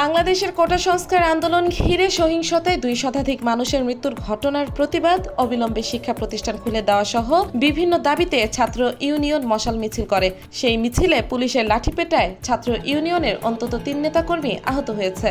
বাংলাদেশের কোটা সংস্কার আন্দোলন ঘিরে সহিংসতায় 2 শতাধিক মানুষের মৃত্যুর ঘটনার প্রতিবাদ অবিলম্বে শিক্ষা প্রতিষ্ঠান খুলে দেওয়া সহ বিভিন্ন দাবিতে ছাত্র ইউনিয়ন মশাল মিছিল করে। সেই মিছিলে পুলিশের লাঠিপেটায় ছাত্র ইউনিয়নের অন্তত 3 নেতাকর্মী আহত হয়েছে।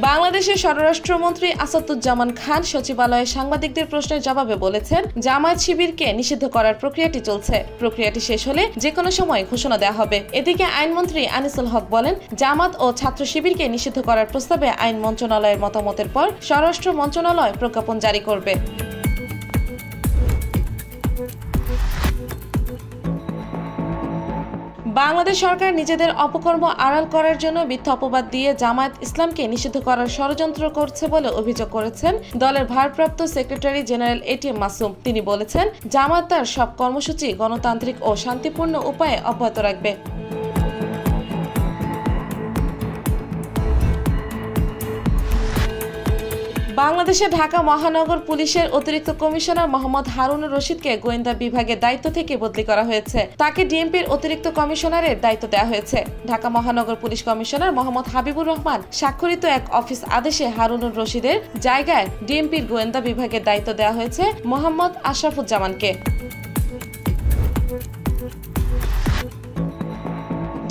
বাংলাদেশের স্বরাষ্ট্রমন্ত্রী আসাদুজ্জামান খান সচিবালয়ে সাংবাদিকদের প্রশ্নের জবাবে বলেছেন, জামায়াত শিবিরকে নিষিদ্ধ করার প্রক্রিয়াটি চলছে। প্রক্রিয়াটি শেষ হলে যে কোনো সময় ঘোষণা দেওয়া হবে। এদিকে আইনমন্ত্রী আনিসুল হক বলেন, জামাত ও ছাত্র শিবিরকে নিষিদ্ধ করার প্রস্তাবে আইন মন্ত্রণালয়ের মতামতের পর স্বরাষ্ট্র মন্ত্রণালয় প্রজ্ঞাপন জারি করবে। বাংলাদেশ সরকার নিজেদের অপকর্ম আড়াল করার জন্য মিথ্যা অপবাদ দিয়ে জামায়াত ইসলামকে নিষিদ্ধ করার ষড়যন্ত্র করছে বলে অভিযোগ করেছেন দলের ভারপ্রাপ্ত সেক্রেটারি জেনারেল এটিএম মাসুম। তিনি বলেছেন, জামায়াত তার সব কর্মসূচি গণতান্ত্রিক ও শান্তিপূর্ণ উপায়ে অব্যাহত রাখবে। বাংলাদেশের ঢাকা মহানগর পুলিশের অতিরিক্ত কমিশনার মোহাম্মদ হারুনুর রশিদকে গোয়েন্দা বিভাগের দায়িত্ব থেকে বদলি করা হয়েছে। তাকে ডিএমপির অতিরিক্ত কমিশনারের দায়িত্ব দেওয়া হয়েছে। ঢাকা মহানগর পুলিশ কমিশনার মোহাম্মদ হাবিবুর রহমান স্বাক্ষরিত এক অফিস আদেশে হারুনুর রশিদের জায়গায় ডিএমপির গোয়েন্দা বিভাগের দায়িত্ব দেওয়া হয়েছে মোহাম্মদ আশরাফুজ্জামানকে।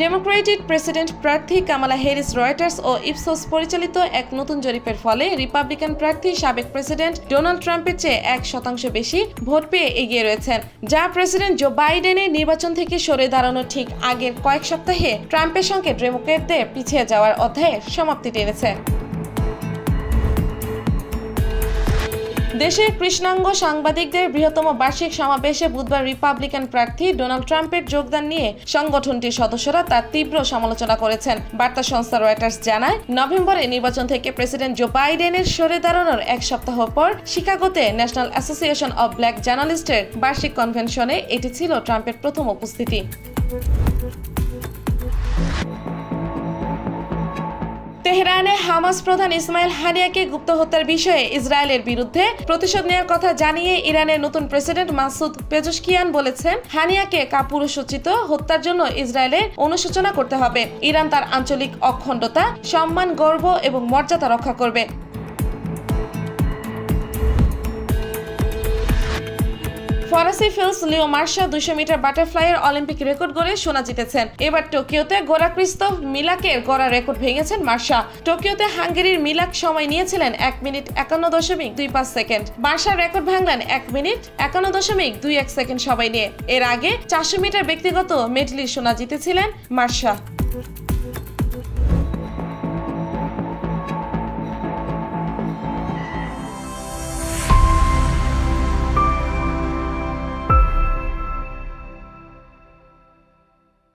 ডেমোক্রেটিক প্রেসিডেন্ট প্রার্থী কামালা হ্যারিস রয়টার্স ও ইপসোস পরিচালিত এক নতুন জরিপের ফলে রিপাবলিকান প্রার্থী সাবেক প্রেসিডেন্ট ডোনাল্ড ট্রাম্পের চেয়ে 1% বেশি ভোট পেয়ে এগিয়ে রয়েছেন, যা প্রেসিডেন্ট জো বাইডেনের নির্বাচন থেকে সরে দাঁড়ানো ঠিক আগের কয়েক সপ্তাহে ট্রাম্পের সঙ্গে ডেমোক্র্যাটদের পিছিয়ে যাওয়ার অধ্যায়ে সমাপ্তি টেনেছে। দেশের কৃষ্ণাঙ্গ সাংবাদিকদের বৃহত্তম বার্ষিক সমাবেশে বুধবার রিপাবলিকান প্রার্থী ডোনাল্ড ট্রাম্পের যোগদান নিয়ে সংগঠনটির সদস্যরা তার তীব্র সমালোচনা করেছেন। বার্তা সংস্থা রয়টার্স জানায়, নভেম্বরে নির্বাচন থেকে প্রেসিডেন্ট জো বাইডেনের সরে দাঁড়ানোর 1 সপ্তাহ পর শিকাগোতে ন্যাশনাল অ্যাসোসিয়েশন অব ব্ল্যাক জার্নালিস্টের বার্ষিক কনভেনশনে এটি ছিল ট্রাম্পের প্রথম উপস্থিতি। তেহরানে হামাস প্রধান ইসমাইল হানিয়াকে গুপ্ত হত্যার বিষয়ে ইসরায়েলের বিরুদ্ধে প্রতিশোধ নেওয়ার কথা জানিয়ে ইরানের নতুন প্রেসিডেন্ট মাসুদ পেজেশকিয়ান বলেছেন, হানিয়াকে কাপুরুষোচিত হত্যার জন্য ইসরায়েলের অনুশোচনা করতে হবে। ইরান তার আঞ্চলিক অখণ্ডতা, সম্মান, গর্ব এবং মর্যাদা রক্ষা করবে। ফরাসি ফিলস লিও মার্শা 200 মিটার বাটারফ্লাইয়ের অলিম্পিক রেকর্ড গড়ে সোনা জিতেছেন। এবার টোকিওতে গোরা ক্রিস্তফ মিলাকের গড়া রেকর্ড ভেঙেছেন মার্শা। টোকিওতে হাঙ্গেরির মিলাক সময় নিয়েছিলেন 1 মিনিট 51.25 সেকেন্ড। মার্শার রেকর্ড ভাঙলেন 1 মিনিট 51.21 সেকেন্ড সময় নিয়ে। এর আগে 400 মিটার ব্যক্তিগত মেডেলে সোনা জিতেছিলেন মার্শা।